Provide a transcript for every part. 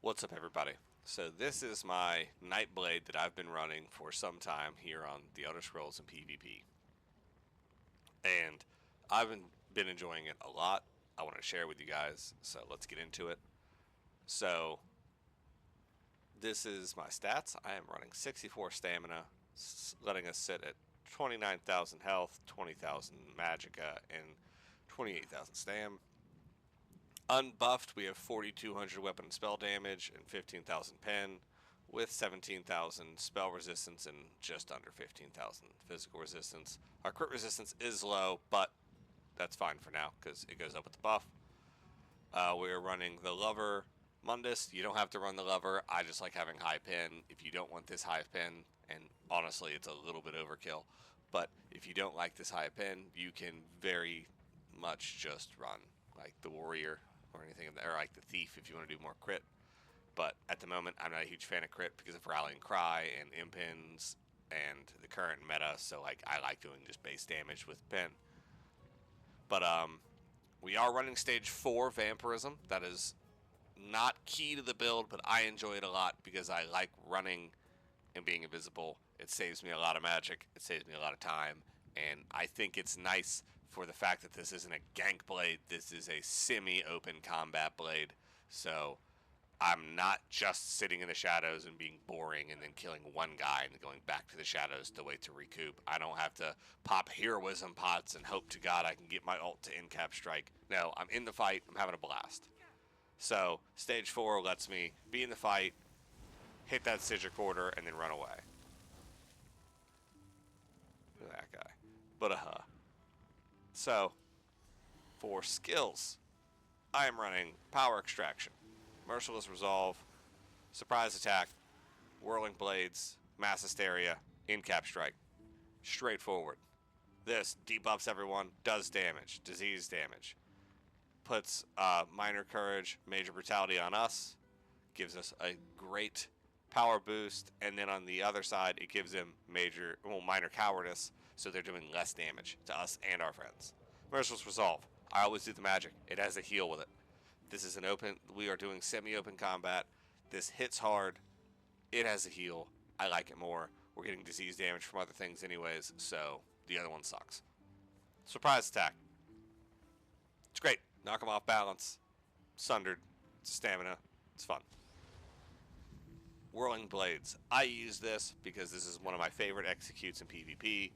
What's up, everybody? So this is my Nightblade that I've been running for some time here on the Elder Scrolls and PvP. And I've been enjoying it a lot. I want to share with you guys, so let's get into it. So this is my stats. I am running 64 stamina, letting us sit at 29,000 health, 20,000 magicka, and 28,000 stam. Unbuffed, we have 4,200 weapon and spell damage and 15,000 pen, with 17,000 spell resistance and just under 15,000 physical resistance. Our crit resistance is low, but that's fine for now because it goes up with the buff. We're running the Lover Mundus. You don't have to run the Lover. I just like having high pen. If you don't want this high pen, and honestly it's a little bit overkill, but if you don't like this high pen, you can very much just run like the Warrior or anything, or like the Thief if you want to do more crit. But at the moment, I'm not a huge fan of crit because of Rallying Cry and impins and the current meta. So like I like doing just base damage with pen. But we are running stage 4 Vampirism. That is not key to the build, but I enjoy it a lot because I like running and being invisible. It saves me a lot of magic. It saves me a lot of time, and I think it's nice for the fact that this isn't a gank blade. This is a semi-open combat blade. So I'm not just sitting in the shadows and being boring and then killing one guy and going back to the shadows to wait to recoup. I don't have to pop heroism pots and hope to God I can get my ult to in-cap strike. No, I'm in the fight. I'm having a blast. So stage 4 lets me be in the fight, hit that Sigil quarter, and then run away. Look at that guy. But So for skills, I am running Power Extraction, Merciless Resolve, Surprise Attack, Whirling Blades, Mass Hysteria, In-Cap Strike. Straightforward. This debuffs everyone, does damage, disease damage. Puts Minor Courage, Major Brutality on us, gives us a great power boost, and then on the other side, it gives them Minor Cowardice, so they're doing less damage to us and our friends. Merciless Resolve. I always do the magic. It has a heal with it. This is we are doing semi-open combat. This hits hard. It has a heal. I like it more. We're getting disease damage from other things anyways, so the other one sucks. Surprise Attack. It's great. Knock them off balance. Sundered. It's stamina. It's fun. Whirling Blades. I use this because this is one of my favorite executes in PvP.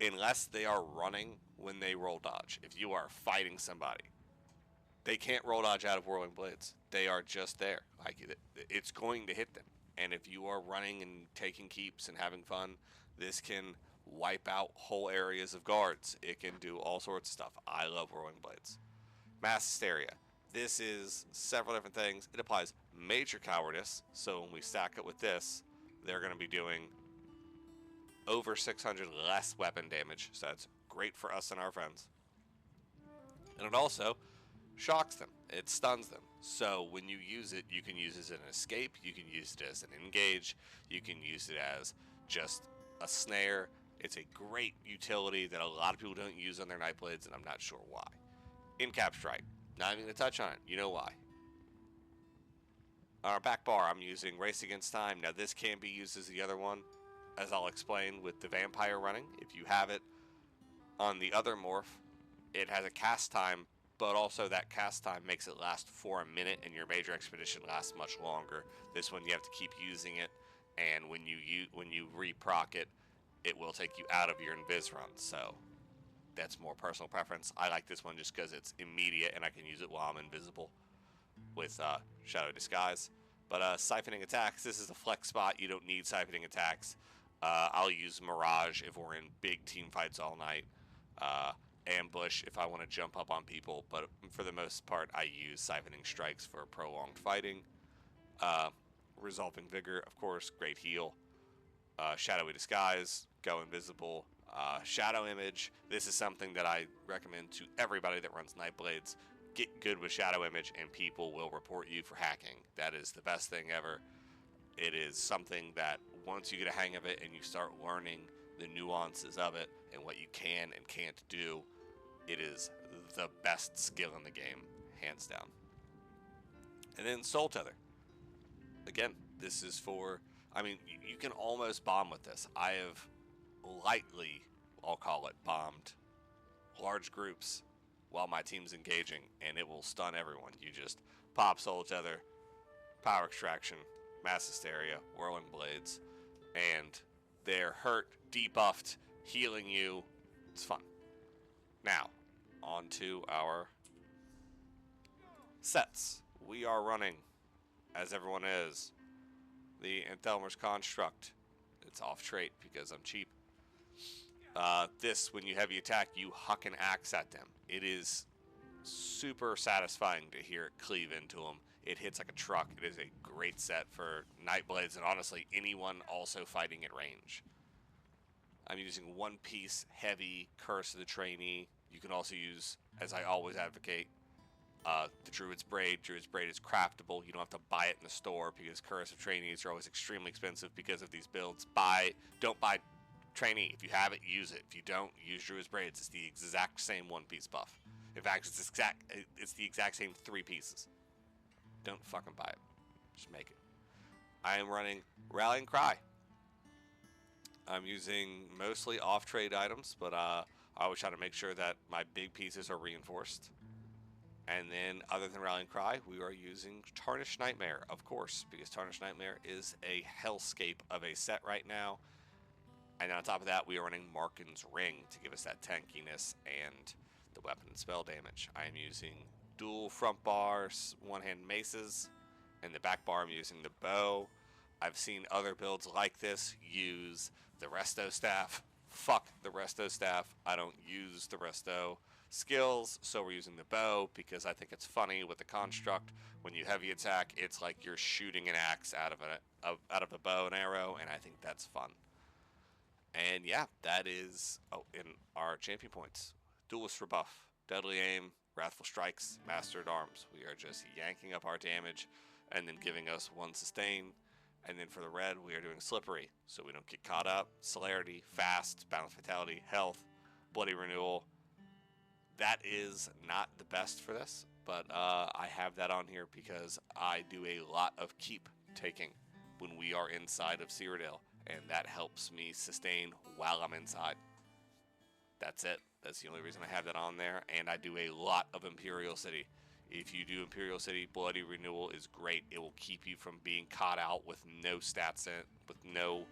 Unless they are running when they roll dodge. If you are fighting somebody, they can't roll dodge out of Whirling Blades. They are just there. Like it's going to hit them. And if you are running and taking keeps and having fun, this can wipe out whole areas of guards. It can do all sorts of stuff. I love Whirling Blades. Mass Hysteria. This is several different things. It applies Major Cowardice. So when we stack it with this, they're going to be doing over 600 less weapon damage, so that's great for us and our friends. And it also shocks them. It stuns them. So when you use it, you can use it as an escape, you can use it as an engage, you can use it as just a snare. It's a great utility that a lot of people don't use on their Nightblades, and I'm not sure why. In-cap strike. Not even going to touch on it. You know why. On our back bar, I'm using Race Against Time. Now this can be used as the other one, as I'll explain with the Vampire running. If you have it on the other morph, it has a cast time, but also that cast time makes it last for a minute, and your Major Expedition lasts much longer. This one you have to keep using it, and when you re-proc it, it will take you out of your invis run. So that's more personal preference. I like this one just because it's immediate, and I can use it while I'm invisible with Shadow Disguise. But siphoning attacks, this is the flex spot. You don't need siphoning attacks. I'll use Mirage if we're in big team fights all night. Ambush if I want to jump up on people, but for the most part, I use Siphoning Strikes for prolonged fighting. Resolving Vigor, of course, great heal. Shadowy Disguise, go invisible. Shadow Image, this is something that I recommend to everybody that runs Nightblades. Get good with Shadow Image and people will report you for hacking. That is the best thing ever. It is something that once you get a hang of it and you start learning the nuances of it and what you can and can't do, it is the best skill in the game, hands down. And then Soul Tether. again, this is for, I mean, you can almost bomb with this. I have lightly, I'll call it, bombed large groups while my team's engaging, and it will stun everyone. You just pop soul each other, power extraction, mass hysteria, whirling blades, and they're hurt, debuffed, healing you. It's fun. Now, on to our sets. We are running, as everyone is, the Tarnished Construct. It's off trait because I'm cheap. This, when you heavy attack, you huck an axe at them. It is super satisfying to hear it cleave into them. It hits like a truck. It is a great set for Nightblades and honestly anyone also fighting at range. I'm using one piece heavy Curse of the Trainee. You can also use, as I always advocate, the Druid's Braid. Druid's Braid is craftable. You don't have to buy it in the store because Curse of Trainees are always extremely expensive because of these builds. Don't buy Trainee. If you have it, use it. If you don't, use Druid's Braids. It's the exact same one piece buff. In fact, it's the exact same 3 pieces. Don't fucking buy it. Just make it. I am running Rallying Cry. I'm using mostly off-trade items, but I always try to make sure that my big pieces are reinforced. And then, other than Rallying Cry, we are using Tarnished Nightmare, of course, because Tarnished Nightmare is a hellscape of a set right now. And on top of that, we are running Markin's Ring to give us that tankiness and the weapon and spell damage. I am using dual front bars, one-hand maces, and the back bar I'm using the bow. I've seen other builds like this use the Resto Staff. Fuck the Resto Staff. I don't use the Resto skills, so we're using the bow because I think it's funny with the construct. When you heavy attack, it's like you're shooting an axe out of a bow and arrow, and I think that's fun. And yeah, that is in our champion points. Duelist rebuff, Deadly Aim, Wrathful Strikes, Mastered Arms. We are just yanking up our damage and then giving us 1 sustain. And then for the red, we are doing Slippery, so we don't get caught up. Celerity, Fast, Balance Fatality, Health, Bloody Renewal. That is not the best for this, but I have that on here because I do a lot of keep taking when we are inside of Cyrodiil, and that helps me sustain while I'm inside. That's it. That's the only reason I have that on there, and I do a lot of Imperial City. If you do Imperial City, Bloody Renewal is great. It will keep you from being caught out with no stats in, with no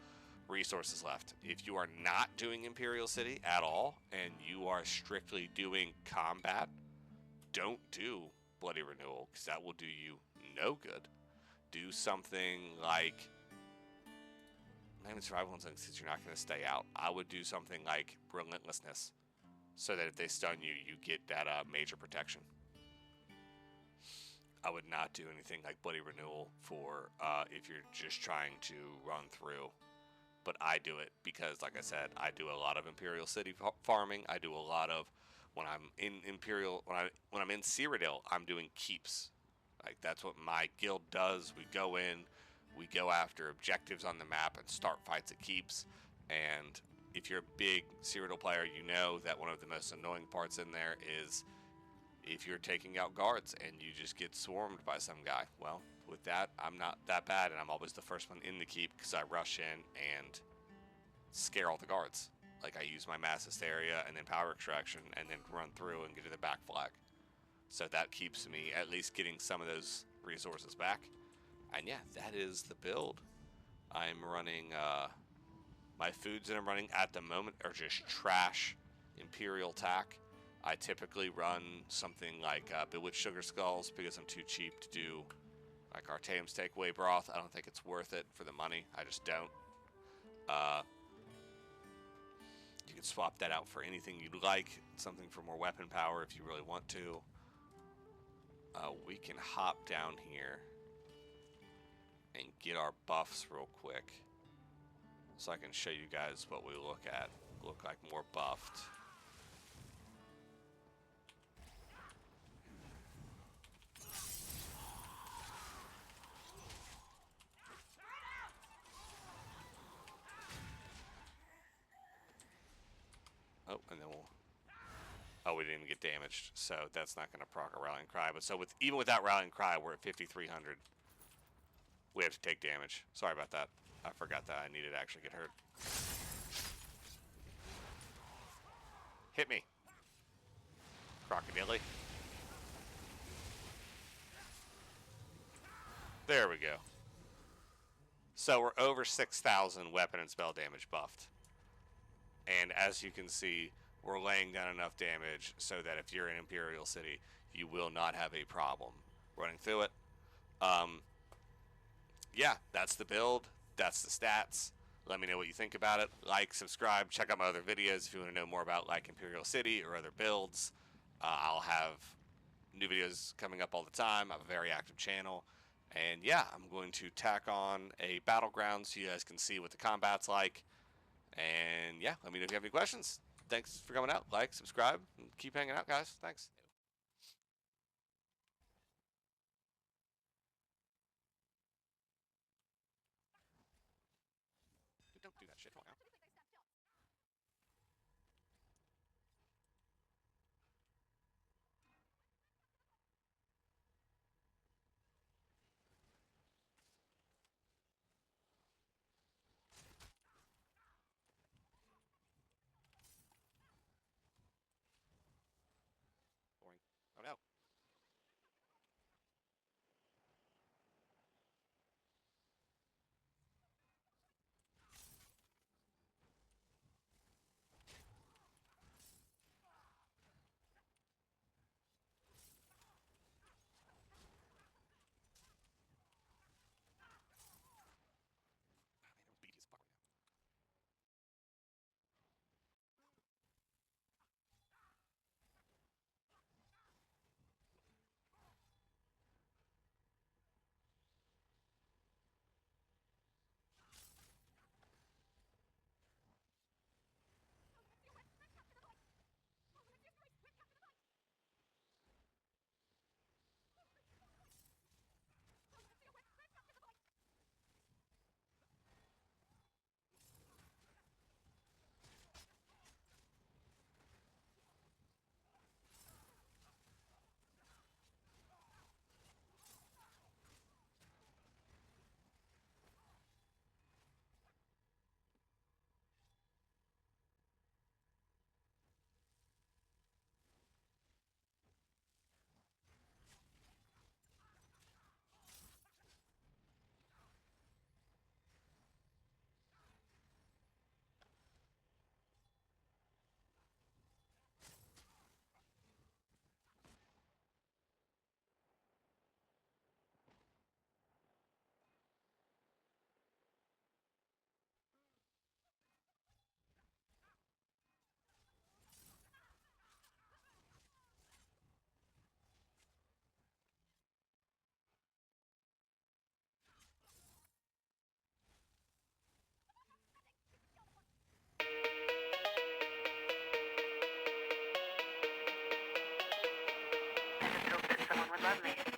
resources left. If you are not doing Imperial City at all, and you are strictly doing combat, don't do Bloody Renewal, because that will do you no good. Do something like, not even Survival Instinct, since you're not going to stay out. I would do something like Relentlessness, so that if they stun you, you get that major protection. I would not do anything like Bloody Renewal for if you're just trying to run through. But I do it because, like I said, I do a lot of Imperial City farming. I do a lot of, when I'm in Imperial, when I'm in Cyrodiil, I'm doing keeps. Like, that's what my guild does. We go in, we go after objectives on the map and start fights at keeps. And if you're a big Cyrodiil player, you know that one of the most annoying parts in there is if you're taking out guards and you just get swarmed by some guy. Well, with that, I'm not that bad, and I'm always the first one in the keep because I rush in and scare all the guards. Like, I use my mass hysteria and then power extraction and then run through and get to the back flag. So that keeps me at least getting some of those resources back. And yeah, that is the build. I'm running, my foods that I'm running at the moment are just trash Imperial Tack. I typically run something like Bewitched Sugar Skulls because I'm too cheap to do like Artaeum's Takeaway Broth. I don't think it's worth it for the money. I just don't. You can swap that out for anything you'd like. Something for more weapon power if you really want to. We can hop down here and get our buffs real quick. So I can show you guys what we look like more buffed. Oh, and then we didn't even get damaged, so that's not going to proc a Rallying Cry. But so even without Rallying Cry, we're at 5,300. we have to take damage. Sorry about that. I forgot that I needed to actually get hurt. Hit me. Crocodile. There we go. So we're over 6,000 weapon and spell damage buffed. And as you can see, we're laying down enough damage so that if you're in Imperial City, you will not have a problem running through it. Yeah, that's the build. That's the stats. Let me know what you think about it. Like, subscribe, check out my other videos if you want to know more about like Imperial City or other builds. I'll have new videos coming up all the time. I have a very active channel. And yeah, I'm going to tack on a Battleground so you guys can see what the combat's like. And yeah, let me know if you have any questions. Thanks for coming out. Like, subscribe, and keep hanging out, guys. Thanks. Dude, don't do that shit. Come on now. Boring. Oh no. Beat his fuck right now. I just hope that someone would love me.